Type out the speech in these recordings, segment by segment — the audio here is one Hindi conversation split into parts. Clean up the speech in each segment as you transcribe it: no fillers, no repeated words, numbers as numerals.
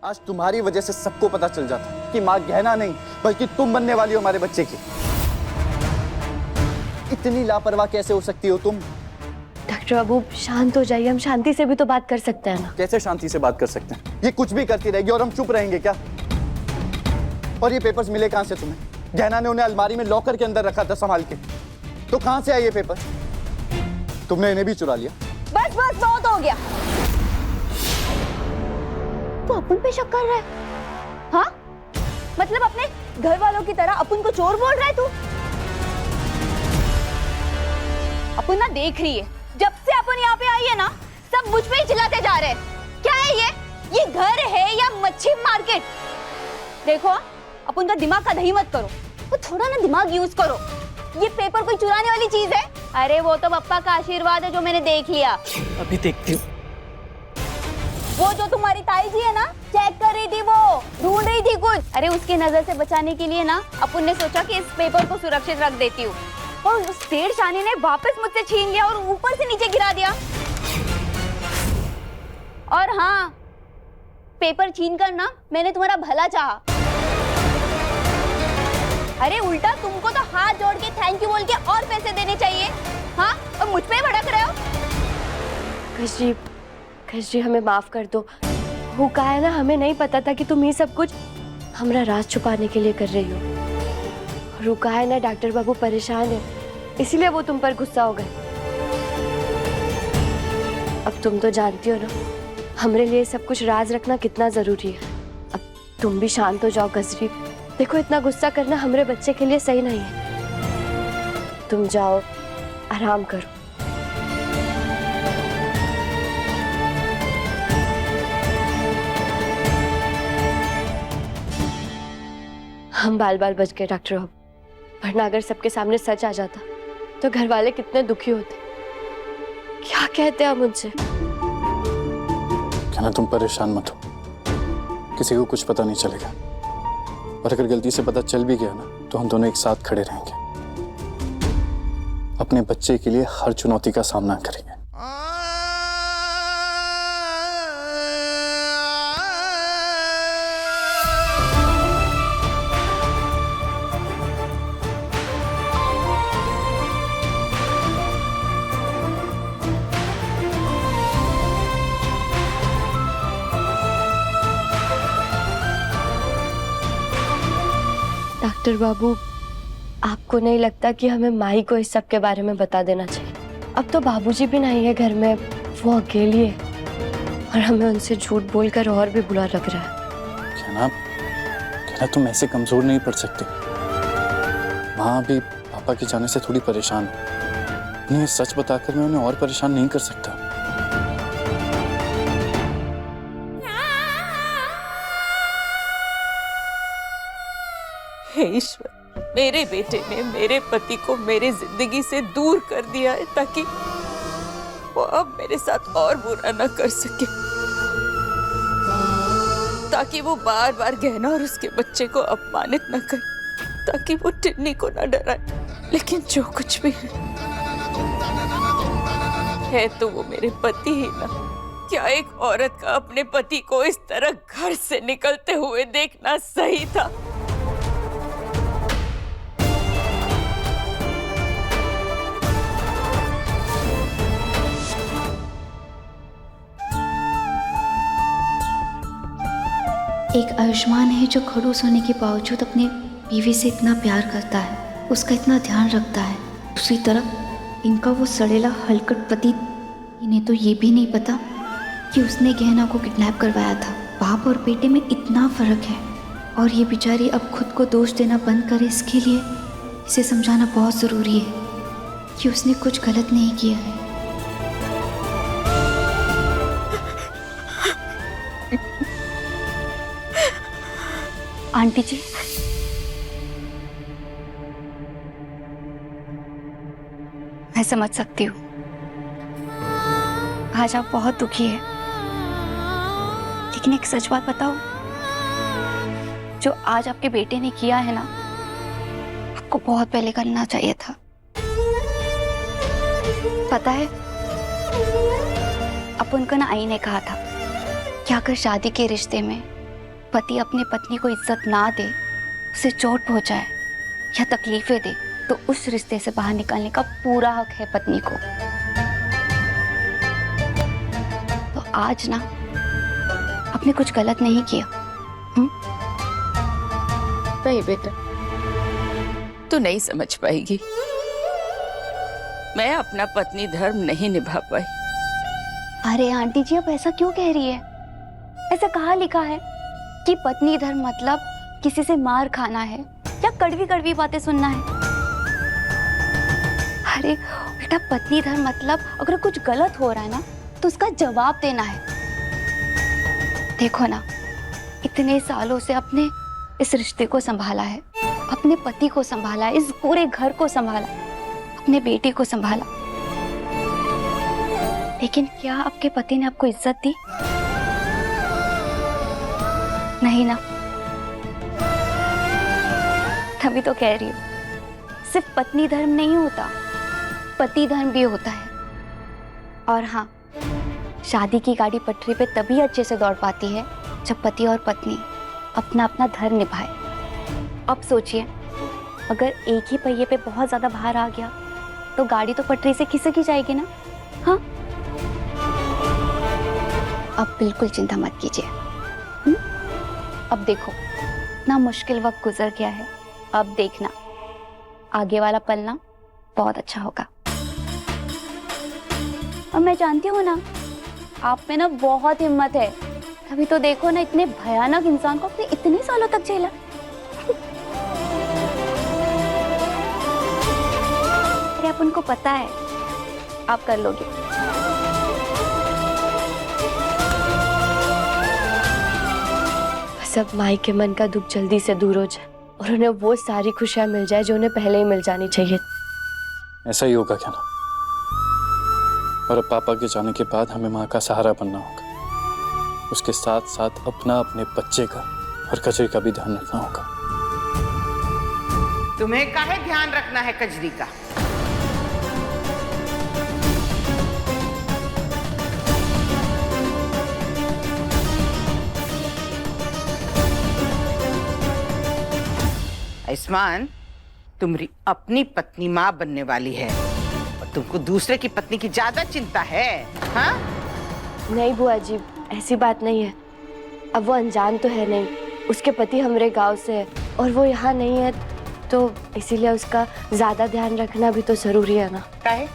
आज तुम्हारी वजह से सबको पता चल जाता कि माँ गहना नहीं बल्कि तुम बनने वाली हो हमारे बच्चे की। इतनी लापरवाह कैसे हो सकती हो तुम? डॉक्टर बाबू शांत हो जाइए, हम शांति से भी तो बात कर सकते हैं ना। कैसे शांति से बात कर सकते हैं? ये कुछ भी करती रहेगी और हम चुप रहेंगे क्या? और ये पेपर्स मिले कहां से तुम्हें? गहना ने उन्हें अलमारी में लॉकर के अंदर रखा था संभाल के, तो कहां से आए ये पेपर? तुमने इन्हें भी चुरा लिया। बस बस बहुत हो गया। तो अपन पे शक कर रहा है? हाँ, मतलब अपने घर वालों की तरह अपन को चोर बोल रहा है तू? अपन ना देख रही है, जब से अपन यहाँ पे आई है ना, सब मुझ पे ही चिल्लाते जा रहे हैं। क्या है ये घर है या मच्छी मार्केट? देखो, अपन का दिमाग का दही मत करो, वो थोड़ा ना दिमाग यूज करो। ये पेपर कोई चुराने वाली चीज है? अरे वो तो पप्पा का आशीर्वाद है जो मैंने देख लिया। अभी देखती हूँ। वो जो तुम्हारी ताई जी है ना, चेक कर रही थी, वो ढूंढ रही थी कुछ। अरे उसके नजर से बचाने के लिए ना अपन ने सोचा कि इस पेपर को सुरक्षित रख देती हूँ, और उस शेर शानी ने वापस मुझसे छीन लिया और ऊपर से नीचे गिरा दिया। और हाँ, पेपर छीन कर ना मैंने तुम्हारा भला चाहा। अरे उल्टा तुमको तो हाथ जोड़ के थैंक यू बोल के और पैसे देने चाहिए। हाँ, और मुझ पे भड़क रहे हो। कश जी हमें माफ कर दो। वो कहा है ना, हमें नहीं पता था कि तुम ये सब कुछ हमारा राज छुपाने के लिए कर रही हो। और वो कहा है ना, डॉक्टर बाबू परेशान है, इसीलिए वो तुम पर गुस्सा हो गए। अब तुम तो जानती हो ना, हमारे लिए सब कुछ राज रखना कितना जरूरी है। अब तुम भी शांत हो जाओ गजरी। देखो, इतना गुस्सा करना हमारे बच्चे के लिए सही नहीं है। तुम जाओ, आराम करो। हम बाल बाल बच गए डॉक्टर साहब, वरना अगर सबके सामने सच आ जाता तो घर वाले कितने दुखी होते। क्या कहते हैं मुझसे? कहना तुम परेशान मत हो, किसी को कुछ पता नहीं चलेगा, और अगर गलती से पता चल भी गया ना तो हम दोनों एक साथ खड़े रहेंगे, अपने बच्चे के लिए हर चुनौती का सामना करेंगे। डॉक्टर बाबू, आपको नहीं लगता कि हमें माही को इस सब के बारे में बता देना चाहिए? अब तो बाबूजी भी नहीं है घर में, वो अकेली है, और हमें उनसे झूठ बोलकर और भी बुरा लग रहा है। कहना तुम ऐसे कमजोर नहीं पड़ सकते। माँ भी पापा के जाने से थोड़ी परेशान है, उन्हें सच बताकर मैं उन्हें और परेशान नहीं कर सकता। हे ईश्वर, मेरे बेटे ने मेरे पति को मेरे जिंदगी से दूर कर दिया है ताकि वो अब मेरे साथ और बुरा न कर सके, ताकि वो बार बार गहना और उसके बच्चे को अपमानित न करे, ताकि वो टिन्नी को न डराए। लेकिन जो कुछ भी है तो वो मेरे पति ही ना। क्या एक औरत का अपने पति को इस तरह घर से निकलते हुए देखना सही था? एक आयुष्मान है जो खड़ूस होने के बावजूद अपने बीवी से इतना प्यार करता है, उसका इतना ध्यान रखता है। दूसरी तरफ इनका वो सड़ेला हलकट पति, इन्हें तो ये भी नहीं पता कि उसने गहना को किडनैप करवाया था। बाप और बेटे में इतना फर्क है, और ये बेचारी अब खुद को दोष देना बंद करे, इसके लिए इसे समझाना बहुत ज़रूरी है कि उसने कुछ गलत नहीं किया है। आंटी जी, मैं समझ सकती हूँ, आज आप बहुत दुखी है, लेकिन एक सच बात बताओ, जो आज आपके बेटे ने किया है ना, आपको बहुत पहले करना चाहिए था। पता है, अपन को ना आई ने कहा था क्या अगर शादी के रिश्ते में पति अपने पत्नी को इज्जत ना दे, उसे चोट पहुंचाए या तकलीफें दे, तो उस रिश्ते से बाहर निकलने का पूरा हक है पत्नी को। तो आज ना आपने कुछ गलत नहीं किया। नहीं बेटा, तू नहीं समझ पाएगी। मैं अपना पत्नी धर्म नहीं निभा पाई। अरे आंटी जी, अब ऐसा क्यों कह रही है? ऐसा कहाँ लिखा है कि पत्नी धर्म मतलब किसी से मार खाना है या कड़वी कड़वी बातें सुनना है? अरे बेटा, पत्नी धर्म मतलब अगर कुछ गलत हो रहा है ना तो उसका जवाब देना है। देखो ना, इतने सालों से अपने इस रिश्ते को संभाला है, अपने पति को संभाला, इस पूरे घर को संभाला, अपने बेटे को संभाला, लेकिन क्या आपके पति ने आपको इज्जत दी? नहीं ना। तभी तो कह रही हूँ, सिर्फ पत्नी धर्म नहीं होता, पति धर्म भी होता है। और हाँ, शादी की गाड़ी पटरी पे तभी अच्छे से दौड़ पाती है जब पति और पत्नी अपना अपना धर्म निभाए। अब सोचिए, अगर एक ही पहिए पे बहुत ज्यादा भार आ गया तो गाड़ी तो पटरी से खिसक ही जाएगी ना। हाँ, अब बिल्कुल चिंता मत कीजिए। अब देखो ना, मुश्किल वक्त गुजर गया है, अब देखना आगे वाला पल ना बहुत अच्छा होगा। और मैं जानती हूँ ना, आप में ना बहुत हिम्मत है, तभी तो देखो ना, इतने भयानक इंसान को आपने इतने सालों तक झेला। अरे आप उनको पता है आप कर लोगे। सब माई के मन का दुख जल्दी से दूर हो जाए और उन्हें वो सारी खुशियां मिल जाए जो उन्हें पहले ही मिल जानी चाहिए। ऐसा ही होगा क्या ना? और अब पापा के जाने के बाद हमें माँ का सहारा बनना होगा। उसके साथ साथ अपना, अपने बच्चे का और कजरी का भी ध्यान रखना होगा। तुम्हें काहे ध्यान रखना है कजरी का? आयुष्मान, तुम्हारी अपनी पत्नी माँ बनने वाली है और तुमको दूसरे की पत्नी की ज्यादा चिंता है। हाँ? नहीं बुआ जी, ऐसी बात नहीं है। अब वो अनजान तो है नहीं, उसके पति हमारे गांव से है और वो यहाँ नहीं है, तो इसीलिए उसका ज्यादा ध्यान रखना भी तो जरूरी है ना। काहे?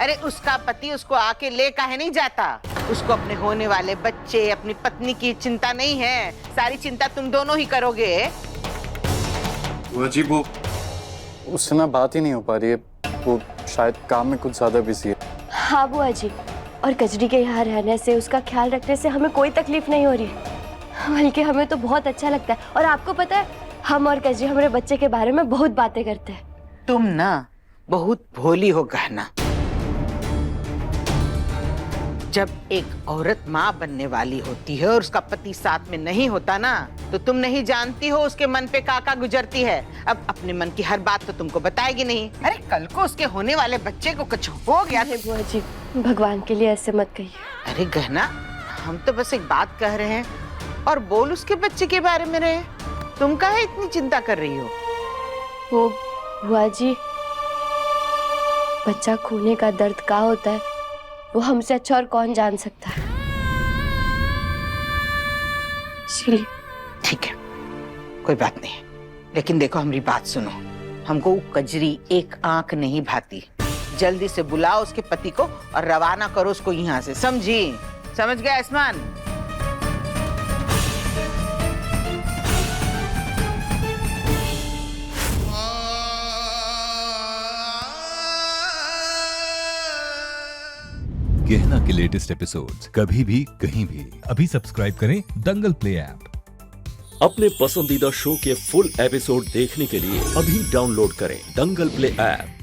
अरे उसका पति उसको आके ले काहे नहीं जाता? उसको अपने होने वाले बच्चे, अपनी पत्नी की चिंता नहीं है, सारी चिंता तुम दोनों ही करोगे। वो उससे ना बात ही नहीं हो पा रही है, वो शायद काम में कुछ ज्यादा बिजी है। हाँ बुआ जी, और कजरी के यहाँ रहने से, उसका ख्याल रखने से हमें कोई तकलीफ नहीं हो रही है, बल्कि हमें तो बहुत अच्छा लगता है। और आपको पता है, हम और कजरी हमारे बच्चे के बारे में बहुत बातें करते हैं। तुम ना बहुत भोली हो गहना। जब एक औरत माँ बनने वाली होती है और उसका पति साथ में नहीं होता ना, तो तुम नहीं जानती हो उसके मन पे का गुजरती है। अब अपने मन की हर बात तो तुमको बताएगी नहीं। अरे कल को उसके होने वाले बच्चे को कुछ हो गया तो... बुआ जी, भगवान के लिए ऐसे मत कहिए। अरे गहना, हम तो बस एक बात कह रहे हैं, और बोल उसके बच्चे के बारे में रहे। तुम काहे इतनी चिंता कर रही हो? वो बुआ जी, बच्चा खोने का दर्द क्या होता है वो हमसे अच्छा और कौन जान सकता है। चलिए ठीक है, कोई बात नहीं, लेकिन देखो हमारी बात सुनो। हमको कजरी एक आंख नहीं भाती। जल्दी से बुलाओ उसके पति को और रवाना करो उसको यहाँ से, समझी? समझ गया आयुष्मान? गहना के लेटेस्ट एपिसोड्स कभी भी कहीं भी अभी सब्सक्राइब करें दंगल प्ले ऐप। अपने पसंदीदा शो के फुल एपिसोड देखने के लिए अभी डाउनलोड करें दंगल प्ले ऐप।